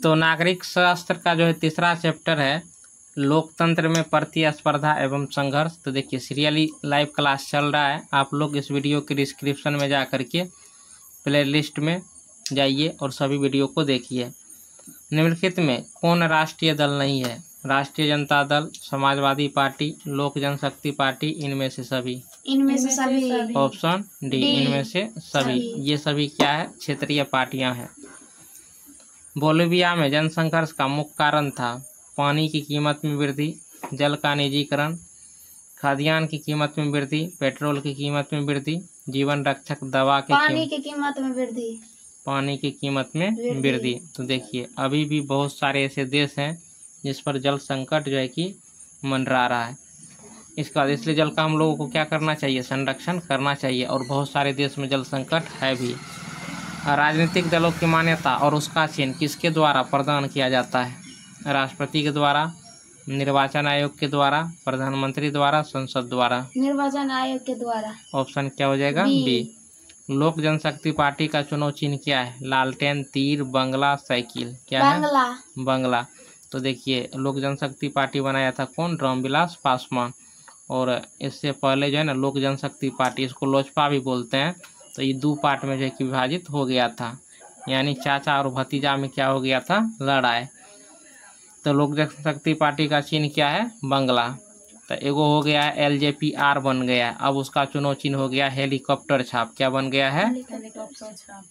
तो नागरिक शास्त्र का जो है तीसरा चैप्टर है लोकतंत्र में प्रतिस्पर्धा एवं संघर्ष। तो देखिए सीरियली लाइव क्लास चल रहा है, आप लोग इस वीडियो के डिस्क्रिप्शन में जा करके प्ले लिस्ट में जाइए और सभी वीडियो को देखिए। निम्नलिखित में कौन राष्ट्रीय दल नहीं है? राष्ट्रीय जनता दल, समाजवादी पार्टी, लोक जनशक्ति पार्टी, इनमें से सभी। इनमें से सभी। ऑप्शन डी, इनमें से सभी। ये सभी क्या है? क्षेत्रीय पार्टियां हैं। बोलीविया में जनसंघर्ष का मुख्य कारण था पानी की कीमत में वृद्धि, जल का निजीकरण, खाद्यान्न की कीमत में वृद्धि, पेट्रोल की कीमत में वृद्धि, जीवन रक्षक दवा की पानी की कीमत में वृद्धि। पानी की कीमत में वृद्धि। तो देखिए अभी भी बहुत सारे ऐसे देश हैं जिस पर जल संकट जो है कि मंडरा रहा है। इसका इसलिए जल का हम लोगों को क्या करना चाहिए? संरक्षण करना चाहिए। और बहुत सारे देश में जल संकट है भी। राजनीतिक दलों की मान्यता और उसका चयन किसके द्वारा प्रदान किया जाता है? राष्ट्रपति के द्वारा, निर्वाचन आयोग के द्वारा, प्रधानमंत्री द्वारा, संसद द्वारा। निर्वाचन आयोग के द्वारा। ऑप्शन क्या हो जाएगा? बी। लोक जनशक्ति पार्टी का चुनाव चिन्ह क्या है? लालटेन, तीर, बंगला, साइकिल। क्या बंगला। है? बंगला। तो देखिए लोक जनशक्ति पार्टी बनाया था कौन? रामविलास पासवान। और इससे पहले जो है ना लोक जनशक्ति पार्टी, इसको लोजपा भी बोलते हैं, तो ये दो पार्ट में जो है कि विभाजित हो गया था, यानी चाचा और भतीजा में क्या हो गया था? लड़ाई। तो लोक जनशक्ति पार्टी का चिन्ह क्या है? बंगला। तो एगो हो गया है LJPR बन गया है। अब उसका चुनाव चिन्ह हो गया हेलीकॉप्टर छाप। क्या बन गया है? हेलीकॉप्टर छाप।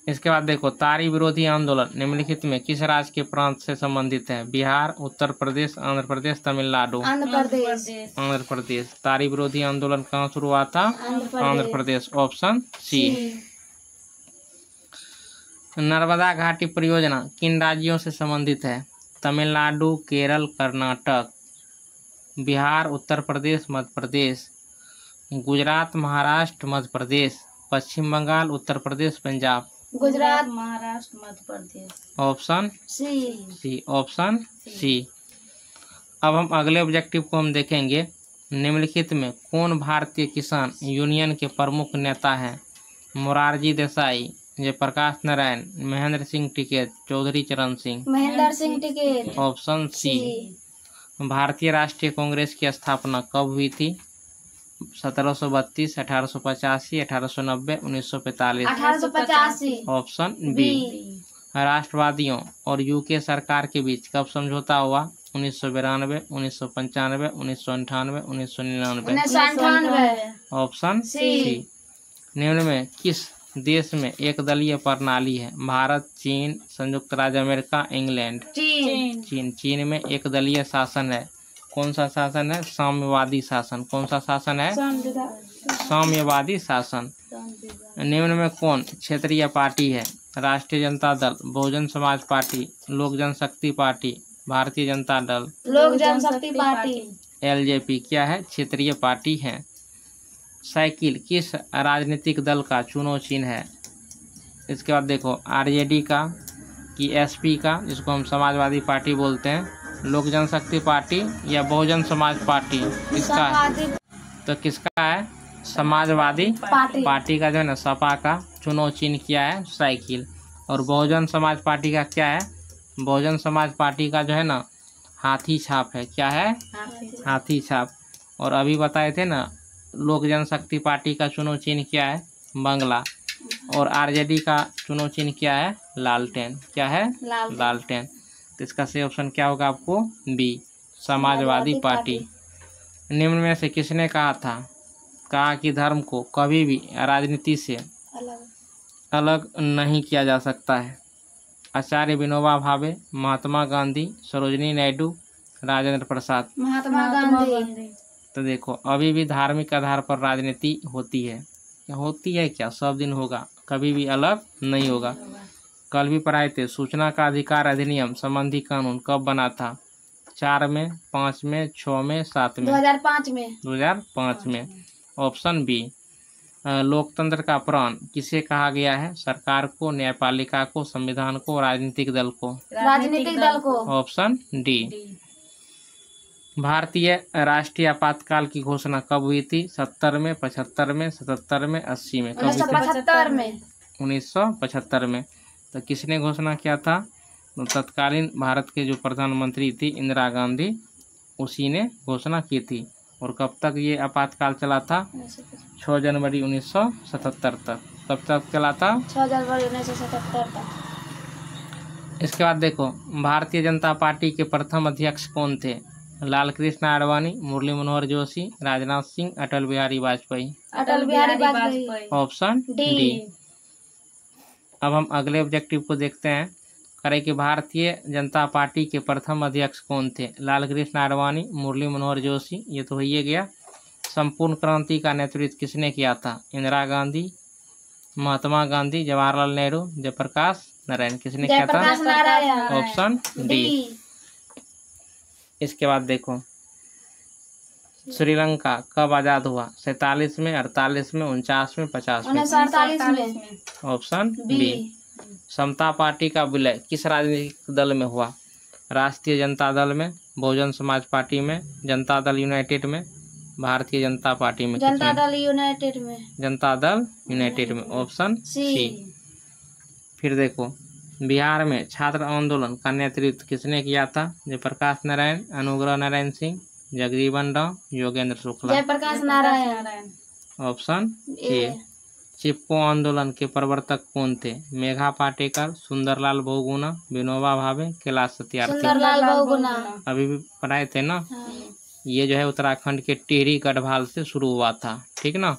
इसके बाद देखो तारी विरोधी आंदोलन निम्नलिखित में किस राज्य के प्रांत से संबंधित है? बिहार, उत्तर प्रदेश, आंध्र प्रदेश, तमिलनाडु। आंध्र प्रदेश। तारी विरोधी आंदोलन कहाँ शुरू हुआ था? आंध्र प्रदेश। Option C. नर्मदा घाटी परियोजना किन राज्यों से संबंधित है? Tamil Nadu, Kerala, Karnataka. Bihar, Uttar Pradesh, Madhya Pradesh, Gujarat, Maharashtra, Madhya Pradesh, Paschim Bengal, Uttar Pradesh, Punjab. Gujarat, Maharashtra, Madhya Pradesh. Option C. Option C. अब हम अगले ऑब्जेक्टिव को हम देखेंगे। निम्नलिखित में कौन भारतीय किसान यूनियन के प्रमुख नेता हैं? मोरारजी देसाई, जयप्रकाश नारायण, महेंद्र सिंह टिकैत, चौधरी चरण सिंह। महेंद्र सिंह टिकैत। Option C. भारतीय राष्ट्रीय कांग्रेस की स्थापना कब हुई थी? 1732, 1885, 1890, 1945। 1885। Option B. राष्ट्रवादियों और यूके सरकार के बीच कब समझौता हुआ? 1992, 1995, 1998, 1999। Option C. निम्न में किस देश में एक दलीय प्रणाली है? भारत, चीन, संयुक्त राज्य अमेरिका, इंग्लैंड। चीन। चीन में एक दलीय शासन है। कौन सा शासन है? साम्यवादी शासन। कौन सा शासन है? साम्यवादी शासन। निम्न में कौन क्षेत्रीय पार्टी है? राष्ट्रीय जनता दल, बहुजन समाज पार्टी, लोक जनशक्ति पार्टी, भारतीय जनता दल। लोक जनशक्ति पार्टी। LJP क्या है? क्षेत्रीय पार्टी है। साइकिल किस राजनीतिक दल का चुनाव चिन्ह है? इसके बाद देखो RJD का कि SP का, जिसको हम समाजवादी पार्टी बोलते हैं, लोक जनशक्ति पार्टी या बहुजन समाज पार्टी। किसका है? तो किसका है? समाजवादी पार्टी का जो है ना सपा का चुनाव चिन्ह क्या है? साइकिल। और बहुजन समाज पार्टी का क्या है? बहुजन समाज पार्टी का जो है ना हाथी छाप है। क्या है? हाथी छाप। और अभी बताए थे ना लोक जनशक्ति पार्टी का चुनाव चिन्ह क्या है? बंगला। और RJD का चुनाव चिन्ह क्या है? लालटेन। क्या है? लालटेन। तो इसका सही ऑप्शन क्या होगा आपको? B, Samajwadi Party. निम्न में से किसने कहा कि धर्म को कभी भी राजनीति से अलग नहीं किया जा सकता है? आचार्य विनोबा भावे, महात्मा गांधी, सरोजिनी नायडू, राजेंद्र प्रसाद। महात्मा गांधी। तो देखो अभी भी धार्मिक आधार पर राजनीति होती है। क्या? सब दिन होगा, कभी भी अलग नहीं होगा। कल भी पढ़ाए थे सूचना का अधिकार अधिनियम संबंधी कानून कब बना था? 4 में, 5 में, 6 में, 7 में। 2005 में। 2005 में। Option B. लोकतंत्र का प्राण किसे कहा गया है? सरकार को, न्यायपालिका को, संविधान को, राजनीतिक दल को। राजनीतिक दल को। Option D. भारतीय राष्ट्रीय आपातकाल की घोषणा कब हुई थी? 70 में, 75 में, 77 में, 80 में। 1975 में। 1975 में। तो किसने घोषणा किया था? तो तत्कालीन भारत के जो प्रधानमंत्री थी इंदिरा गांधी, उसी ने घोषणा की थी। और कब तक ये आपातकाल चला था? 6 जनवरी 1977 तक। कब तक चला था? 6 जनवरी 1977 तक। इसके बाद देखो, भारतीय जनता पार्टी के प्रथम अध्यक्ष कौन थे? लाल कृष्ण आडवाणी, मुरली मनोहर जोशी, राजनाथ सिंह, अटल बिहारी वाजपेयी। अटल बिहारी वाजपेयी। Option D. अब हम अगले ऑब्जेक्टिव को देखते हैं। करें कि भारतीय जनता पार्टी के प्रथम अध्यक्ष कौन थे? लाल कृष्ण आडवाणी, मुरली मनोहर जोशी, ये तो हो ही गया। संपूर्ण क्रांति का नेतृत्व किसने किया था? इंदिरा गांधी, महात्मा गांधी, जवाहरलाल नेहरू, जयप्रकाश नारायण। किसने किया था? Option D. इसके बाद देखो, श्रीलंका कब आजाद हुआ? 47 में, 48 में, 49 में, 50 में। 1948 में। Option B. समता पार्टी का विलय किस राजनीतिक दल में हुआ? राष्ट्रीय जनता दल में, बहुजन समाज पार्टी में, जनता दल यूनाइटेड में, भारतीय जनता पार्टी में। जनता दल यूनाइटेड में। जनता दल यूनाइटेड में। Option C. फिर देखो, बिहार में छात्र आंदोलन का नेतृत्व किसने किया था? जयप्रकाश नारायण, अनुग्रह नारायण सिंह, जगजीवन राम, योगेंद्र शुक्ला। जयप्रकाश नारायण। Option A. चिपको आंदोलन के प्रवर्तक कौन थे? मेघा पाटेकर, सुंदरलाल बहुगुणा, विनोबा भावे, कैलाश सत्यार्थी। सुंदरलाल बहुगुणा। अभी भी पढ़ाए थे ना। ये जो है उत्तराखंड के टिहरी गढ़वाल से शुरू हुआ था, ठीक ना।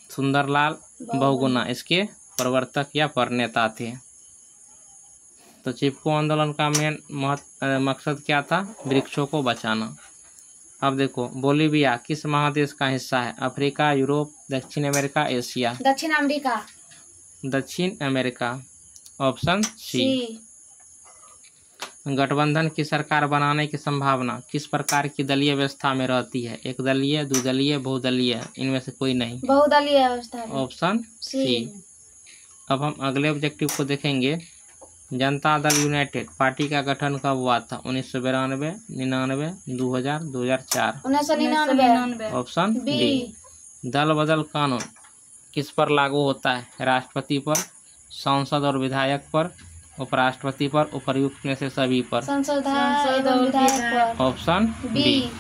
सुंदरलाल बहुगुणा इसके प्रवर्तक या प्रणेता थे। तो चिपको आंदोलन का मेन मकसद क्या था? वृक्षों को बचाना। अब देखो, बोलीविया किस महादेश का हिस्सा है? अफ्रीका, यूरोप, दक्षिण अमेरिका, एशिया। दक्षिण अमेरिका। दक्षिण अमेरिका। Option C. गठबंधन की सरकार बनाने की संभावना किस प्रकार की दलीय व्यवस्था में रहती है? एक दलीय, द्विदलीय, बहुदलीय, इनमें से कोई नहीं। बहुदलीय व्यवस्था। Option C. अब हम अगले ऑब्जेक्टिव को देखेंगे। जनता दल यूनाइटेड पार्टी का गठन कब हुआ था? 1992, 99, 2000, 2004। 1999। Option D. दल बदल कानून किस पर लागू होता है? राष्ट्रपति पर, सांसद और विधायक पर, उपराष्ट्रपति पर, उपर्युक्त में से सभी पर। सांसद और विधायक पर। Option B.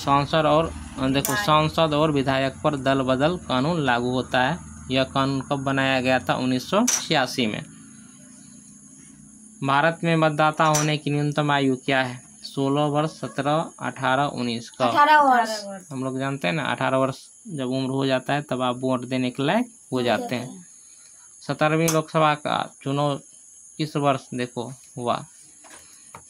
सांसद और देखो, सांसद और विधायक पर दल बदल कानून लागू होता है। यह कानून कब बनाया गया था? 1986 में। भारत में मतदाता होने की न्यूनतम आयु क्या है? 16 वर्ष, 17, 18, 19 का। 18 वर्ष। हम लोग जानते हैं ना, 18 वर्ष जब उम्र हो जाता है तब आप वोट देने के लायक हो जाते हैं। 17वीं लोकसभा का चुनाव किस वर्ष देखो हुआ?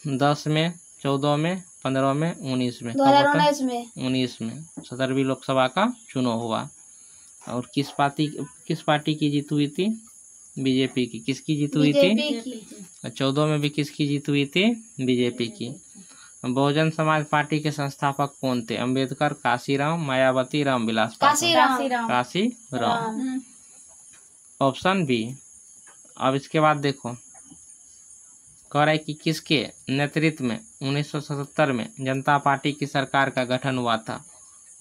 10 में, 14 में, 15 में, 19 में। 2019 में। 19 में 17वीं लोकसभा का चुनाव हुआ। और किस पार्टी की जीत हुई थी? बीजेपी की। किसकी जीत हुई थी? 14 में भी किसकी जीत हुई थी? बीजेपी की। बहुजन समाज पार्टी के संस्थापक कौन थे? अंबेडकर, काशीराम, मायावती, रामविलास पासवान। काशीराम। Option B. अब इसके बाद देखो, कह रहा है कि किसके नेतृत्व में 1977 में जनता पार्टी की सरकार का गठन हुआ था?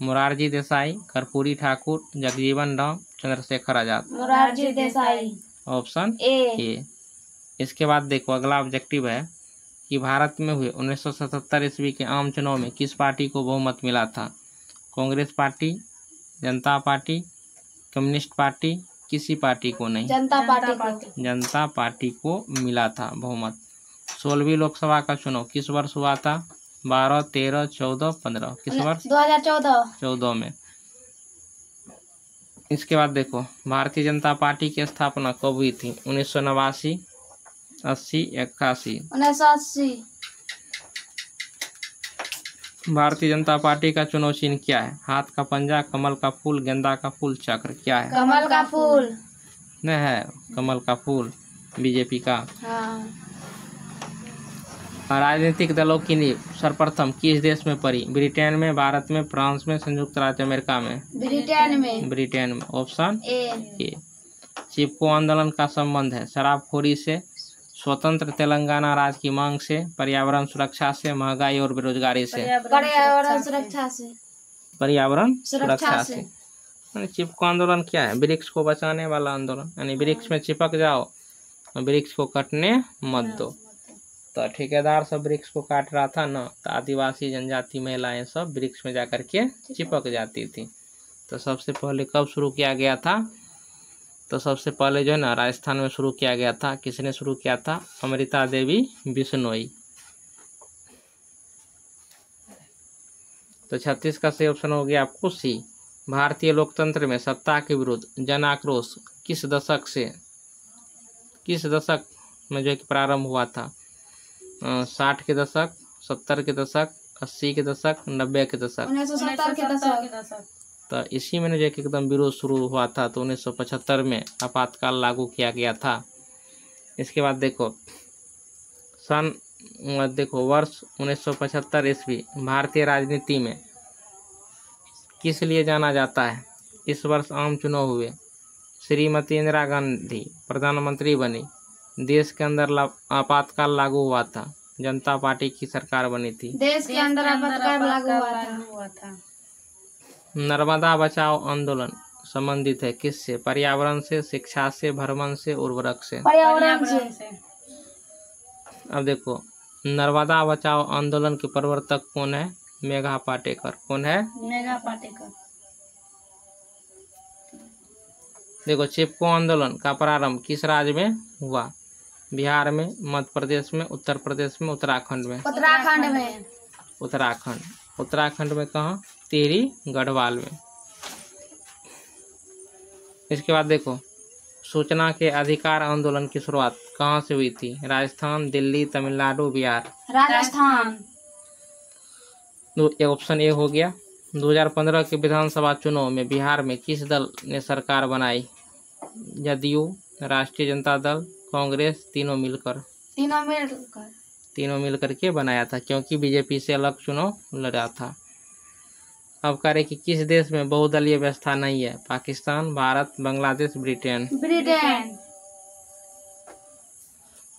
मोरारजी देसाई, कर्पूरी ठाकुर, जगजीवन राम, चंद्रशेखर आजाद। मोरारजी देसाई। Option A. इसके बाद देखो, अगला ऑब्जेक्टिव है कि भारत में हुए 1977 ईस्वी के आम चुनाव में किस पार्टी को बहुमत मिला था? कांग्रेस पार्टी, जनता पार्टी, कम्युनिस्ट पार्टी, किसी पार्टी को नहीं। जनता पार्टी को मिला था बहुमत। 16वीं लोकसभा का चुनाव किस वर्ष हुआ था? 12, 13, 14, 15। किस वर्ष? 2014 में। इसके बाद देखो, भारतीय जनता पार्टी की स्थापना कब हुई थी? 1989, 80, 81। 1980। भारतीय जनता पार्टी का चुनाव चिन्ह क्या है? हाथ का पंजा, कमल का फूल, गेंदा का फूल, चक्र। क्या है? कमल का फूल। नहीं है, कमल का फूल बीजेपी का। हाँ। राजनीतिक दलों की नींव सर्वप्रथम किस देश में पड़ी? ब्रिटेन में, भारत में, फ्रांस में, संयुक्त राज्य अमेरिका में। ब्रिटेन में। Option A. चिपको आंदोलन का संबंध है शराबखोरी से, स्वतंत्र तेलंगाना राज्य की मांग से, पर्यावरण सुरक्षा से, महंगाई और बेरोजगारी से। पर्यावरण सुरक्षा से। चिपको आंदोलन क्या है? वृक्ष को बचाने वाला आंदोलन, यानी वृक्ष में चिपक जाओ और वृक्ष को कटने मत दो। तो ठेकेदार सब वृक्ष को काट रहा था ना, तो आदिवासी जनजाति महिलाएं सब वृक्ष में जाकर के चिपक जाती थी। तो सबसे पहले कब शुरू किया गया था? तो सबसे पहले जो है ना राजस्थान में शुरू किया गया था। किसने शुरू किया था? अमृता देवी बिश्नोई। तो 36 का सही ऑप्शन हो गया आपको सी। भारतीय लोकतंत्र में सत्ता के विरुद्ध जन आक्रोश किस दशक में जो है कि प्रारंभ हुआ था? 60 के दशक, 70 के दशक, 80 के दशक, 90 के दशक। 1970 के दशक। तो इसी में जो है कि एकदम विरोध शुरू हुआ था। तो 1975 में आपातकाल लागू किया गया था। इसके बाद देखो वर्ष 1975 ईस्वी भारतीय राजनीति में किस लिए जाना जाता है? इस वर्ष आम चुनाव हुए, श्रीमती इंदिरा गांधी प्रधानमंत्री बनी, देश के अंदर आपातकाल लागू हुआ था, जनता पार्टी की सरकार बनी थी। देश के अंदर आपातकाल लागू हुआ था। नर्मदा बचाओ आंदोलन संबंधित है किससे? पर्यावरण से, शिक्षा से, भ्रमण से, उर्वरक से। पर्यावरण से। अब देखो नर्मदा बचाओ आंदोलन के प्रवर्तक कौन है? मेघा पाटेकर। कौन है? मेघा पाटेकर। देखो चिपको आंदोलन का प्रारंभ किस राज्य में हुआ? बिहार में, मध्य प्रदेश में, उत्तर प्रदेश में, उत्तराखंड में। उत्तराखंड में कहाँ? टिहरी गढ़वाल में। इसके बाद देखो सूचना के अधिकार आंदोलन की शुरुआत कहाँ से हुई थी? राजस्थान, दिल्ली, तमिलनाडु, बिहार। राजस्थान। ऑप्शन ए हो गया। 2015 के विधानसभा चुनाव में बिहार में किस दल ने सरकार बनाई? जदयू, राष्ट्रीय जनता दल, कांग्रेस, तीनों मिलकर के बनाया था, क्योंकि बीजेपी से अलग चुनाव लड़ा था। अब कह रहे कि किस देश में बहुदलीय व्यवस्था नहीं है? पाकिस्तान, भारत, बांग्लादेश, ब्रिटेन।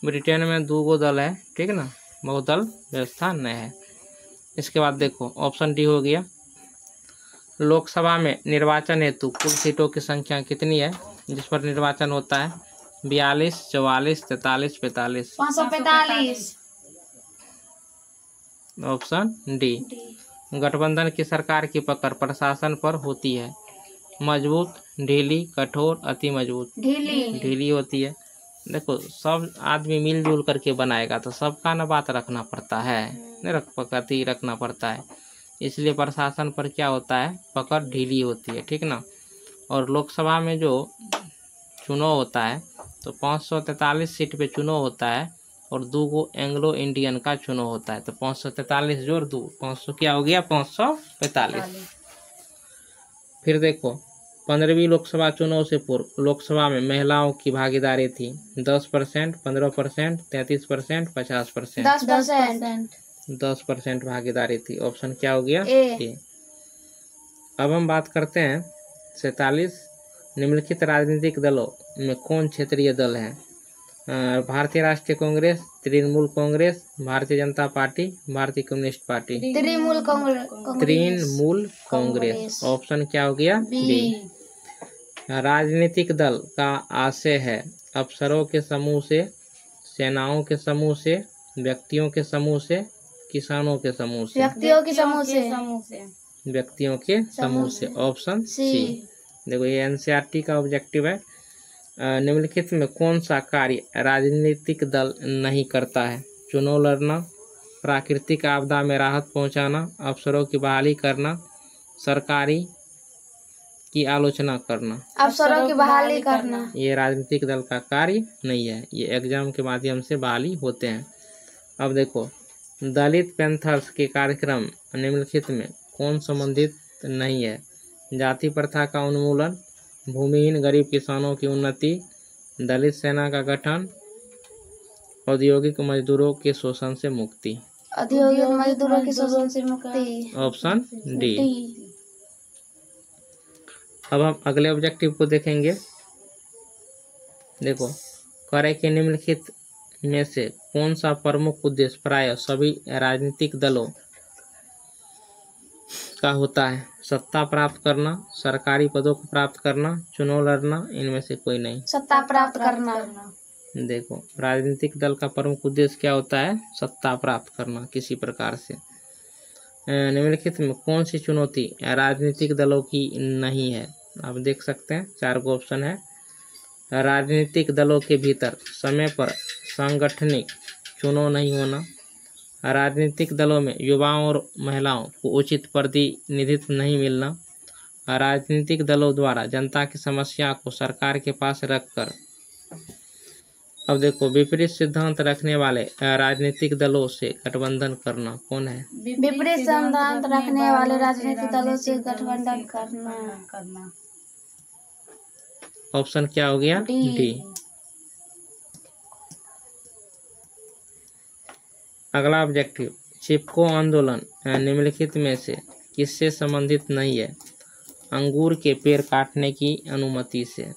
ब्रिटेन में 2 दल है, ठीक है ना, बहुदल व्यवस्था नहीं है। इसके बाद देखो ऑप्शन डी हो गया। लोकसभा में निर्वाचन हेतु कुल सीटों की संख्या कितनी है जिस पर निर्वाचन होता है? 42, 44, 43, 45। 545। Option D. गठबंधन की सरकार की पकड़ प्रशासन पर होती है? मजबूत, ढीली, कठोर, अति मजबूत। ढीली होती है। देखो सब आदमी मिलजुल करके बनाएगा तो सबका ना बात रखना पड़ता है, नहीं रखना पड़ता है, इसलिए प्रशासन पर क्या होता है? पकड़ ढीली होती है, ठीक ना। और लोकसभा में जो चुनाव होता है तो 543 सीट पे चुनाव होता है और 2 एंग्लो इंडियन का चुनाव होता है। तो 543 जोड़ 2, 500 क्या हो गया? 545। फिर देखो 15वीं लोकसभा चुनाव से पूर्व लोकसभा में महिलाओं की भागीदारी थी 10%, 15%, 33%, 50%। 10% भागीदारी थी। ऑप्शन क्या हो गया? ए। अब हम बात करते हैं 47 निम्नलिखित राजनीतिक दलों में कौन क्षेत्रीय दल है? भारतीय राष्ट्रीय कांग्रेस, तृणमूल कांग्रेस, भारतीय जनता पार्टी, भारतीय communist party. Trinamool Congress. Option क्या हो गया? बी। राजनीतिक दल का आशय है अफसरों के समूह से, सेनाओं के समूह से, व्यक्तियों के समूह से, किसानों के समूह से। व्यक्तियों के समूह से। Option C. देखो ये एनसीईआरटी का ऑब्जेक्टिव है। निम्नलिखित में कौन सा कार्य राजनीतिक दल नहीं करता है? चुनाव लड़ना, प्राकृतिक आपदा में राहत पहुंचाना, अफसरों की बहाली करना, सरकारी की आलोचना करना। अफसरों की बहाली करना। ये राजनीतिक दल का कार्य नहीं है, ये एग्जाम के माध्यम से बहाली होते हैं। अब देखो दलित पैंथर्स के कार्यक्रम निम्नलिखित में कौन संबंधित नहीं है? जाति प्रथा का उन्मूलन, भूमिहीन गरीब किसानों की उन्नति, दलित सेना का गठन, औद्योगिक मजदूरों के शोषण से मुक्ति। औद्योगिक मजदूरों के शोषण से मुक्ति। Option D. अब हम अगले ऑब्जेक्टिव को देखेंगे। देखो करे के निम्नलिखित में से कौन सा प्रमुख उद्देश्य प्राय सभी राजनीतिक दलों का होता है? सत्ता प्राप्त करना, सरकारी पदों को प्राप्त करना, चुनाव लड़ना, इनमें से कोई नहीं। सत्ता प्राप्त करना। देखो, राजनीतिक दल का प्रमुख उद्देश्य क्या होता है? सत्ता प्राप्त करना किसी प्रकार से। निम्नलिखित में कौन सी चुनौती राजनीतिक दलों की नहीं है? आप देख सकते हैं 4 गो ऑप्शन है। राजनीतिक दलों के भीतर समय पर सांगठनिक चुनाव नहीं होना, राजनीतिक दलों में युवाओं और महिलाओं को उचित प्रतिनिधित्व नहीं मिलना, राजनीतिक दलों द्वारा जनता की समस्या को सरकार के पास रखकर। अब देखो, विपरीत सिद्धांत रखने वाले राजनीतिक दलों से गठबंधन करना। कौन है? विपरीत सिद्धांत रखने वाले राजनीतिक दलों से गठबंधन करना। ऑप्शन क्या हो गया? डी। अगला ऑब्जेक्टिव, चिपको आंदोलन निम्नलिखित में से किससे संबंधित नहीं है? अंगूर के पेड़ काटने की अनुमति से,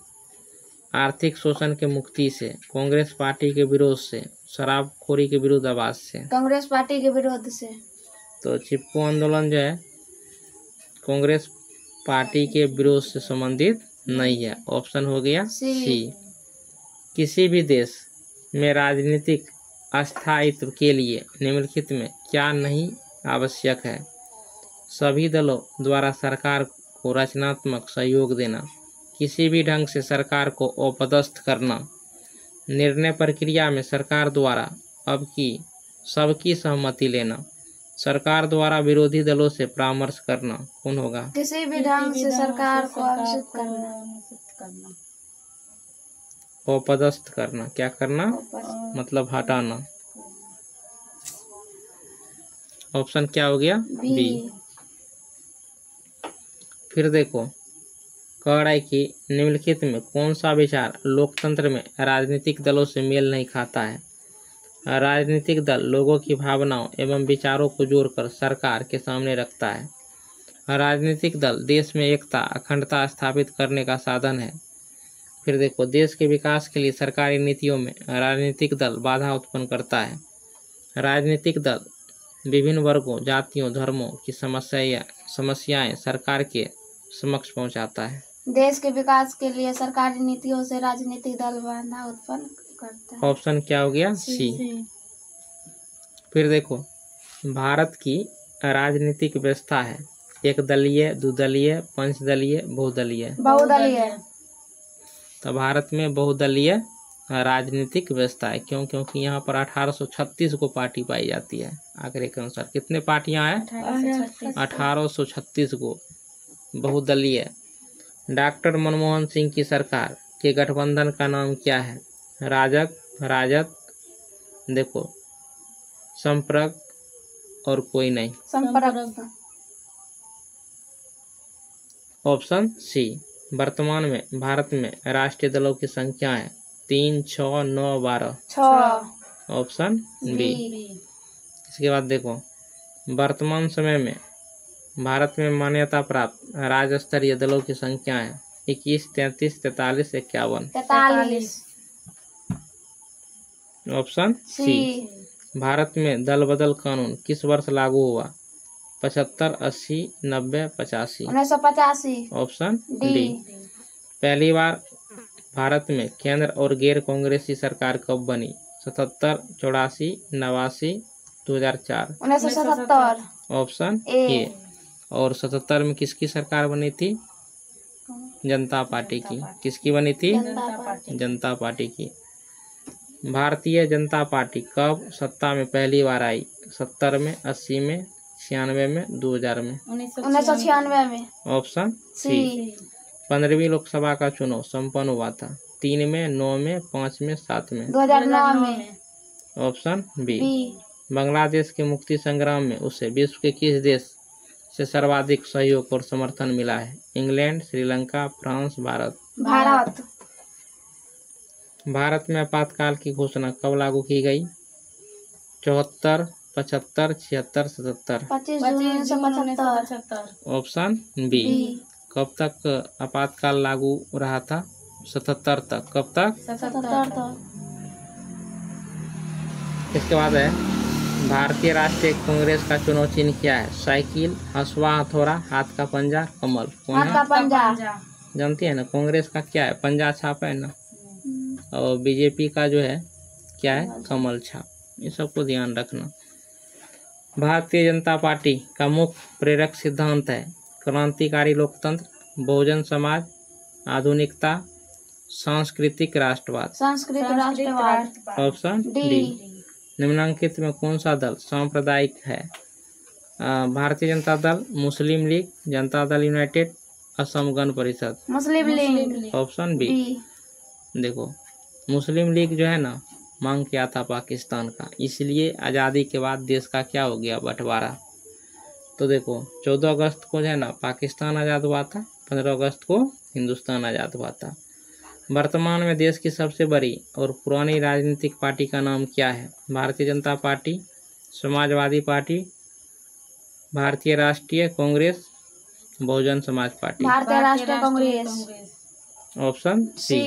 आर्थिक शोषण के मुक्ति से, कांग्रेस पार्टी के विरोध से, शराबखोरी के विरुद्ध आवाज से। कांग्रेस पार्टी के विरोध से। तो चिपको आंदोलन जो है कांग्रेस पार्टी के विरोध से संबंधित नहीं है। ऑप्शन हो गया सी। किसी भी देश में राजनीतिक अस्थायित्व के लिए निम्नलिखित में क्या नहीं आवश्यक है? सभी दलों द्वारा सरकार को रचनात्मक सहयोग देना, किसी भी ढंग से सरकार को अपदस्थ करना, निर्णय प्रक्रिया में सरकार द्वारा सबकी सहमति लेना, सरकार द्वारा विरोधी दलों से परामर्श करना। कौन होगा? किसी भी ढंग से सरकार को अपदस्थ करना। अपदस्थ करना, क्या करना? मतलब हटाना। ऑप्शन क्या हो गया? बी। फिर देखो, कह रहा है कि निम्नलिखित में कौन सा विचार लोकतंत्र में राजनीतिक दलों से मेल नहीं खाता है? राजनीतिक दल लोगों की भावनाओं एवं विचारों को जोड़कर सरकार के सामने रखता है। राजनीतिक दल देश में एकता अखंडता स्थापित करने का साधन है। फिर देखो, देश के विकास के लिए सरकारी नीतियों में राजनीतिक दल बाधा उत्पन्न करता है। राजनीतिक दल विभिन्न वर्गों, जातियों, धर्मों की समस्याएं सरकार के समक्ष पहुंचाता है। देश के विकास के लिए सरकारी नीतियों से राजनीतिक दल बाधा उत्पन्न करता है। ऑप्शन क्या हो गया? सी। फिर देखो, भारत की राजनीतिक व्यवस्था है एक दलीय, द्विदलीय, पंचदलीय, बहुदलीय। बहुदलीय। तो भारत में बहुदलीय राजनीतिक व्यवस्था है। क्यों? क्योंकि यहाँ पर 1836 को पार्टी पाई जाती है। आंकड़े के अनुसार कितने पार्टियां हैं? 1836 को बहुदलीय। डॉक्टर मनमोहन सिंह की सरकार के गठबंधन का नाम क्या है? राजग, देखो, संपर्क और कोई नहीं। संपर्क। Option C. वर्तमान में भारत में राष्ट्रीय दलों की संख्या है 3, 6, 9, 12। 6। Option B. इसके बाद देखो, वर्तमान समय में भारत में मान्यता प्राप्त राज्य स्तरीय दलों की संख्या है 21, 33, 43, 51। 43। Option C. भारत में दल बदल कानून किस वर्ष लागू हुआ? 75, 80, 90, 85। 1985। Option D. पहली बार भारत में केंद्र और गैर कांग्रेसी सरकार कब बनी? 77, 84, 89, 2004। 1977। Option A. और 77 में किसकी सरकार बनी थी? जनता पार्टी की। किसकी बनी थी? जनता पार्टी की। भारतीय जनता पार्टी कब सत्ता में पहली बार आई? 70 में, 80 में, 96 में, 2000 में। 1996 में। ऑप्शन सी। 15वीं लोकसभा का चुनाव संपन्न हुआ था 3 में, 9 में, 5 में, 7 में। 2009 में। Option B. बांग्लादेश के मुक्ति संग्राम में उसे विश्व के किस देश से सर्वाधिक सहयोग और समर्थन मिला है? England, Sri Lanka, France, Bharat. भारत। भारत में आपातकाल की घोषणा कब लागू की गई? 74, 75, 76, 77। 25 जून 1975। Option B. कब तक आपातकाल लागू रहा था? 77 तक। कब तक? 77 तक। इसके बाद है भारतीय राष्ट्रीय कांग्रेस का चुनाव चिन्ह क्या है? साइकिल, हसुआ, हथौड़ा, हाथ का पंजा, कमल। कौन हाथ है? का पंजा। जानती है ना कांग्रेस का क्या है? पंजा छाप है ना। और बीजेपी का जो है क्या है? कमल छाप। ये सबको ध्यान रखना। भारतीय जनता पार्टी का मुख्य प्रेरक सिद्धांत है क्रांतिकारी लोकतंत्र, बहुजन समाज, आधुनिकता, सांस्कृतिक राष्ट्रवाद। सांस्कृतिक राष्ट्रवाद। Option D. निम्नलिखित में कौन सा दल सांप्रदायिक है? भारतीय जनता दल, मुस्लिम लीग, जनता Dal United, Asom Gana Parishad. Muslim League. Option B. देखो मुस्लिम लीग जो है ना मांग किया था पाकिस्तान का, इसलिए आज़ादी के बाद देश का क्या हो गया? बंटवारा। तो देखो 14 अगस्त को जो है ना पाकिस्तान आज़ाद हुआ था, 15 अगस्त को हिंदुस्तान आज़ाद हुआ था। वर्तमान में देश की सबसे बड़ी और पुरानी राजनीतिक पार्टी का नाम क्या है? भारतीय जनता पार्टी, समाजवादी पार्टी, भारतीय राष्ट्रीय कांग्रेस, बहुजन समाज पार्टी। भारतीय राष्ट्रीय कांग्रेस। Option C.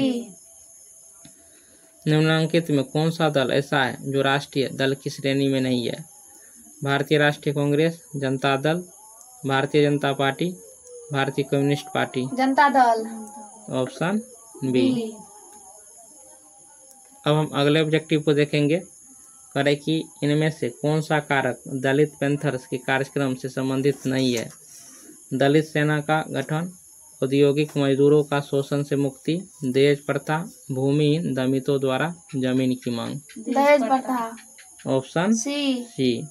निम्नलिखित में कौन सा दल ऐसा है जो राष्ट्रीय दल की श्रेणी में नहीं है? भारतीय राष्ट्रीय कांग्रेस, जनता दल, भारतीय जनता पार्टी, भारतीय communist Party. Janata Dal. Option B. अब हम अगले ऑब्जेक्टिव को देखेंगे। करें कि इनमें से कौन सा कारक दलित पैंथर्स के कार्यक्रम से संबंधित नहीं है? दलित सेना का गठन, औद्योगिक मजदूरों का शोषण से मुक्ति, दहेज प्रथा, भूमिहीन दलितों द्वारा जमीन की मांग। दहेज प्रथा। Option C.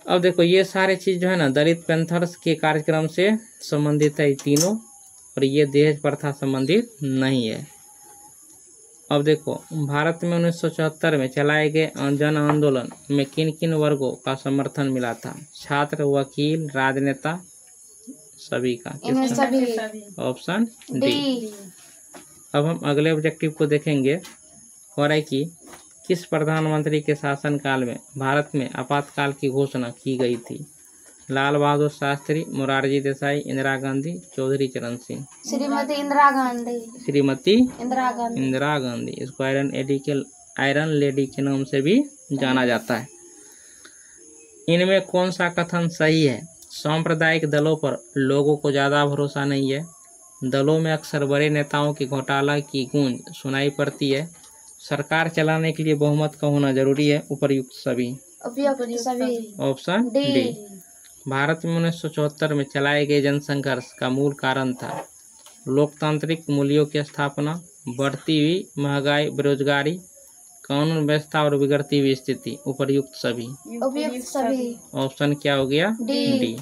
अब देखो ये सारे चीज जो है ना दलित पैंथर्स के कार्यक्रम से संबंधित है तीनों, और ये दहेज प्रथा संबंधित नहीं है। अब देखो भारत में 1974 में चलाए गए जन आंदोलन में किन किन वर्गों का समर्थन मिला था? छात्र, वकील, राजनेता, सभी का। Option D. अब हम अगले ऑब्जेक्टिव को देखेंगे और है कि किस प्रधानमंत्री के शासनकाल में भारत में आपातकाल की घोषणा की गई थी? लाल बहादुर शास्त्री, मोरारजी देसाई, इंदिरा गांधी, चौधरी चरण सिंह। श्रीमती इंदिरा गांधी। श्रीमती इंदिरा गांधी। इसको आयरन लेडी के नाम से भी जाना जाता है। इनमें कौन सा कथन सही है? सांप्रदायिक दलों पर लोगों को ज़्यादा भरोसा नहीं है। दलों में अक्सर बड़े नेताओं के घोटाला की गूंज सुनाई पड़ती है। सरकार चलाने के लिए बहुमत का होना जरूरी है। उपयुक्त सभी। Option D. भारत में 1974 में चलाए गए जनसंघर्ष का मूल कारण था लोकतांत्रिक मूल्यों की स्थापना, बढ़ती हुई महंगाई, बेरोजगारी, कानून व्यवस्था और बिगड़ती हुई स्थिति। उपयुक्त सभी। उपयुक्त सभी। ऑप्शन क्या हो गया? डी।